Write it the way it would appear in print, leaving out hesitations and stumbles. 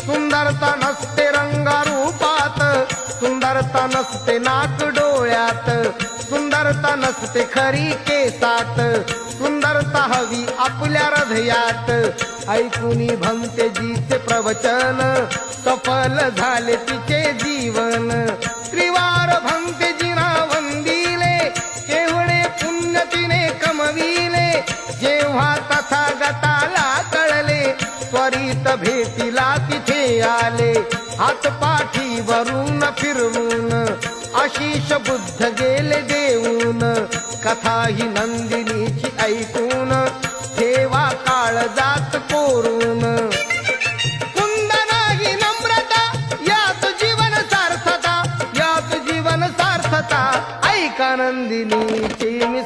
सुंदरता नसते रंगारूपात, सुंदरता नसते नाक डोळ्यात, सुंदरता नसते खरी केसात, सुंदरता हवी आपल्या हृदयात. ऐकुनी भंतेजीचे प्रवचन, सफल झाले तिचे जीवन. त्रिवार भंतेजीना वंदिले, केवढे पुण्य तिने कमविले. जेव्हा तथागताला कळले, त्वरित भेटीला तिथे आले. हातपाठीवरून फिरवून आशिष बुद्ध गेले देऊन. कथा ही नंदिनीची ऐकून, ठेवा काळजात कोरून. कुंदना ही नम्रता, यात जीवन सार्थता, यात जीवन सार्थता. ऐका नंदिनीची मी